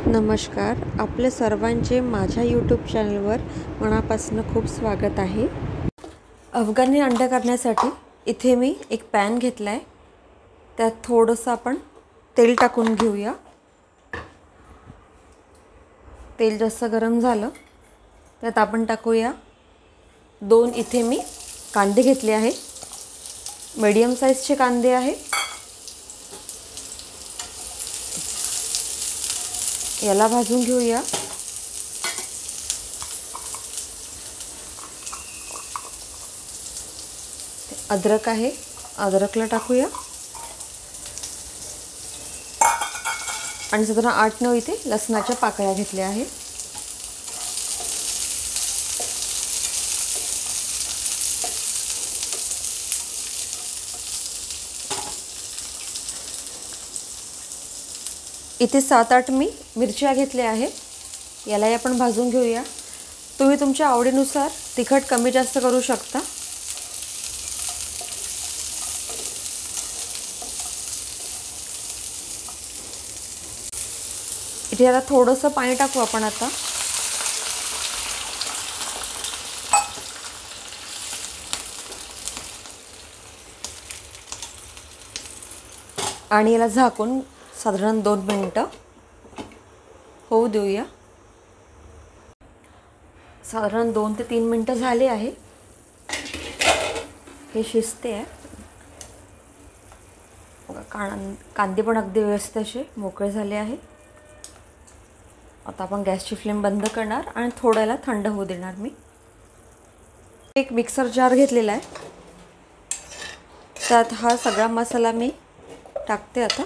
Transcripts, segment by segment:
नमस्कार, आपले सर्वांचे माझ्या यूट्यूब चॅनलवर मनापासून खूप स्वागत आहे। अफगाणी अंडे करण्यासाठी इथे मी एक पॅन घेतला आहे। त्यात थोडंसं आपण तेल टाकून घेऊया। तेल जास्त गरम झालं त्यात आपण टाकूया 2 इथे मी कांदे घेतले आहे। मीडियम साइजचे कांदे आहे। याला भाजून घेऊया। अद्रक आहे, अद्रकला टाकूया आणि साधारण 8-9 इथे लसणाच्या पाकळ्या घेतल्या आहे। इथे 7-8 मी मिरच्या घेतल्या आहे। याला आपण भाजून घेऊया। तुम्ही तुमच्या आवडीनुसार तिखट कमी जास्त करू शकता। इथे याला थोडंसं पाणी टाकू आपण आता। आणि याला झाकून साधारण 2 मिनिटं होऊ देऊया। साधारण 2 ते 3 मिनिटं झाले आहे। हे शिजते आहे। कांदे पण अगदी व्यवस्थित असे मोकळे झाले आहे। आता आपण गॅसची फ्लेम बंद करणार आणि थोड्याला थंड होऊ देणार। मी एक मिक्सर जार घेतलेला आहे। त्यात हा सगळा मसाला मी टाकते आता।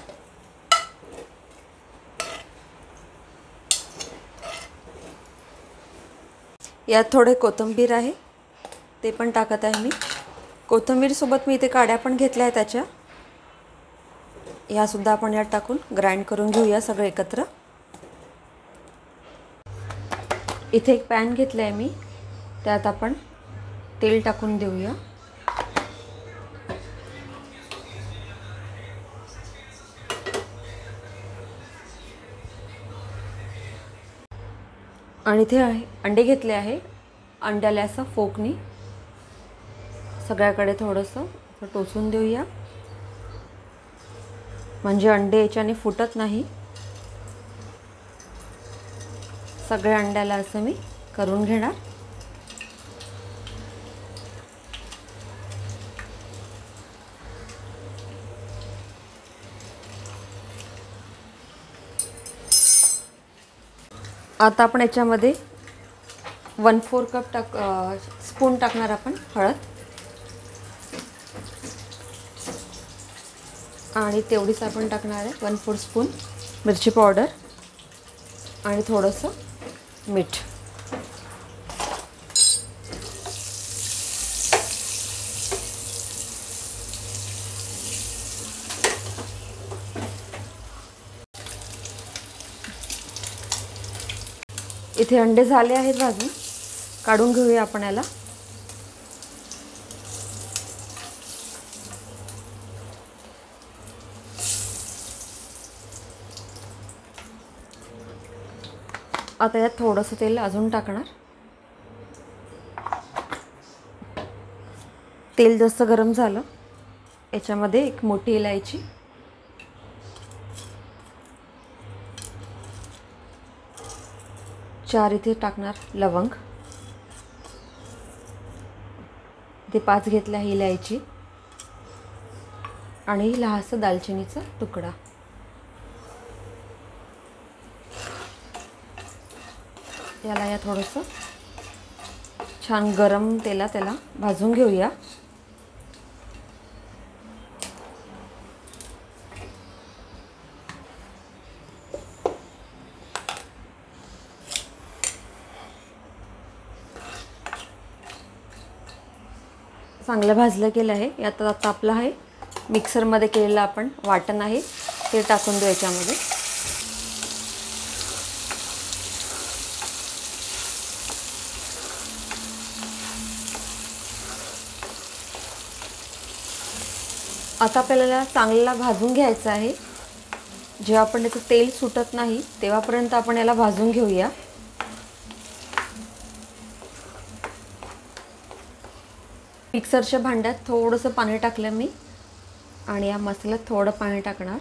यात थोडे कोथिंबीर आहे ते पण टाकत आहे मी। कोथिंबीर सोबत मी इथे काड्या पण घेतल्या आहेत त्याच्या। या सुद्धा आपण यात टाकून ग्राइंड करून घेऊया सगळे एकत्र। इथे एक पॅन घेतला आहे मी, त्यात आपण तेल टाकून देऊया। आणि इथे अंडे घेतले आहे। अंड्याला असं फोकनी सगळ्याकडे थोडंसं टोचून देऊया, म्हणजे अंडे याच्याने फुटत नाही। सगळ्या अंड्याला असं मी करून घेणार। आता आपण याच्यामध्ये 1/4 कप स्पून टाकणार आपण हळद, आणि तेवढीच आपण टाकणार आहे 1/4 स्पून मिरची पावडर आणि थोडंसं मीठ। इथे अंडे झाले आहेत भाजून, काढून घेऊया आपण याला। आता यात थोडंसं तेल अजून टाकणार। तेल जास्त गरम झालं याच्यामध्ये एक मोठी इलायची, 4 इथे टाकणार लवंग, इथे 5 घेतल्या ही इलायची, आणि लहानसा दालचिनीचा तुकडा। याला या थोडंसं छान गरम तेलात त्याला भाजून घेऊया। चांगलं भाजलं गेलं आहे। यात आता आपलं आहे मिक्सरमध्ये केलेलं आपण वाटण आहे ते टाकून देऊ याच्यामध्ये। आता आपल्याला चांगला भाजून घ्यायचं आहे। जेव्हा आपण याचं तेल सुटत नाही तेव्हापर्यंत आपण याला भाजून घेऊया। मिक्सरच्या भांड्यात थोडंसं पाणी टाकलं मी आणि या मसाल्यात थोडं पाणी टाकणार।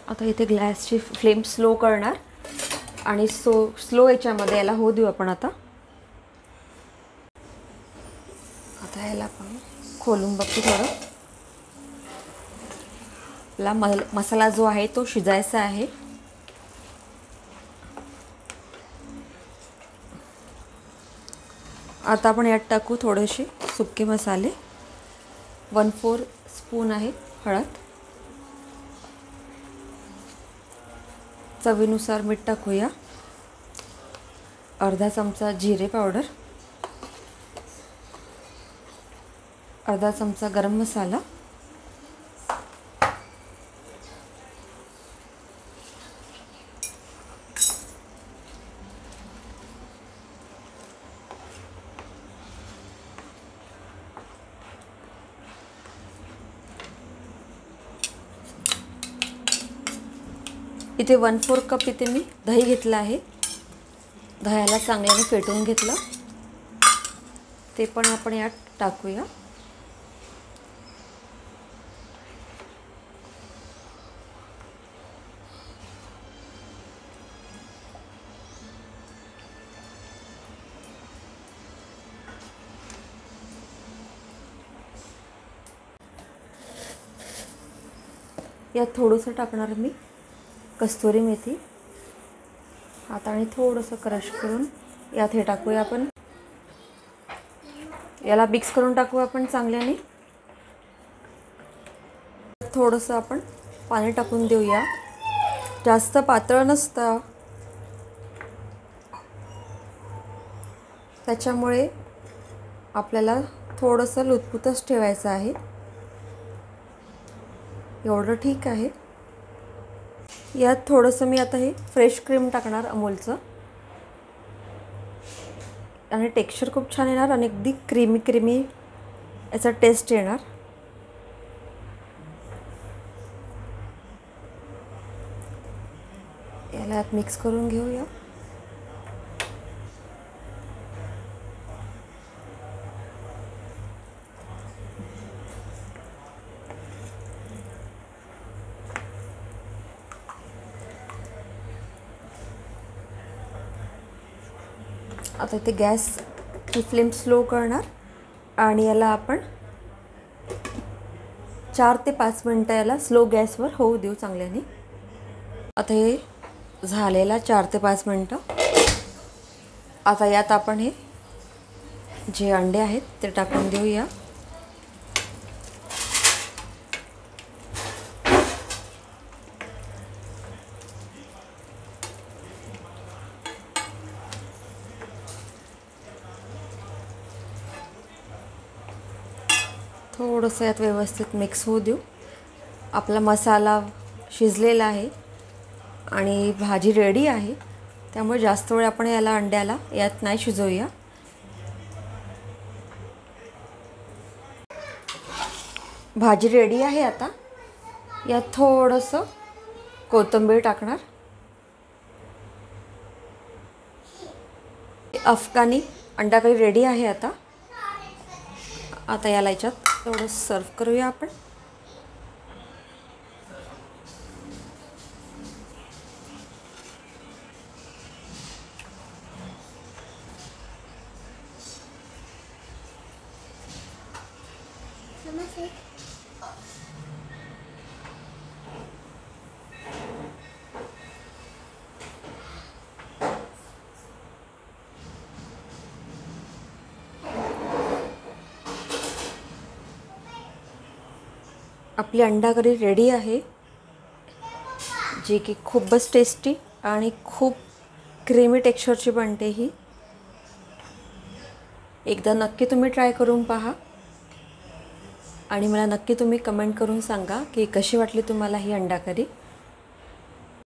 आता इथे गॅसची फ्लेम स्लो करणार आणि स्लो याच्यामध्ये याला होऊ देऊ आपण। आता याला आपण खोलून बघू थोडं। आपला मसाला जो आहे तो शिजायचा आहे। आता आपण यात टाकू थोडेसे सुके मसाले। 1/4 स्पून आहे हळद, चवीनुसार मीठ टाकूया, अर्धा चमचा जिरे पावडर, अर्धा चमचा गरम मसाला, इथे 1/4 कप इथे मी दही घेतलं आहे। दह्याला चांगल्याने फेटून घेतलं, ते पण आपण यात टाकूया। यात थोडंसं टाकणार मी कस्तुरी मेथी। आता आणि थोडंसं क्रश करून यात हे टाकूया आपण। याला मिक्स करून टाकू आपण चांगल्याने। थोडंसं आपण पाणी टाकून देऊया, जास्त पातळ नसतं, त्याच्यामुळे आपल्याला थोडंसं लुतपुतच ठेवायचं आहे। एवढं ठीक आहे। यात थोडंसं मी आता हे फ्रेश क्रीम टाकणार अमूलचं, आणि टेक्स्चर खूप छान येणार आणि अगदी क्रीमी याचा टेस्ट येणार। याला यात मिक्स करून घेऊया। आता इथे गॅसची फ्लेम स्लो करणार आणि याला आपण 4 ते 5 मिनटं याला स्लो गॅसवर होऊ देऊ चांगल्याने। आता हे झालेला 4 ते 5 मिनटं। आता यात आपण हे जे अंडे आहेत ते टाकून देऊया। थोडंसं यात व्यवस्थित मिक्स होऊ देऊ। आपला मसाला शिजलेला आहे आणि भाजी रेडी आहे, त्यामुळे जास्त वेळ आपण याला अंड्याला यात नाही शिजवूया। भाजी रेडी आहे। आता यात थोडंसं कोथिंबीर टाकणार। अफगाणी अंडा करी रेडी आहे। आता याला याच्यात थोडं सर्व करूया आपण। आपली अंडा करी रेडी आहे, जी की खूपच टेस्टी आणि खूप क्रीमी टेक्स्चरची बनते। ही एकदा नक्की तुम्ही ट्राय करून पहा। आणि मला नक्की तुम्ही कमेंट करून सांगा की कशी वाटली तुम्हाला ही अंडा करी।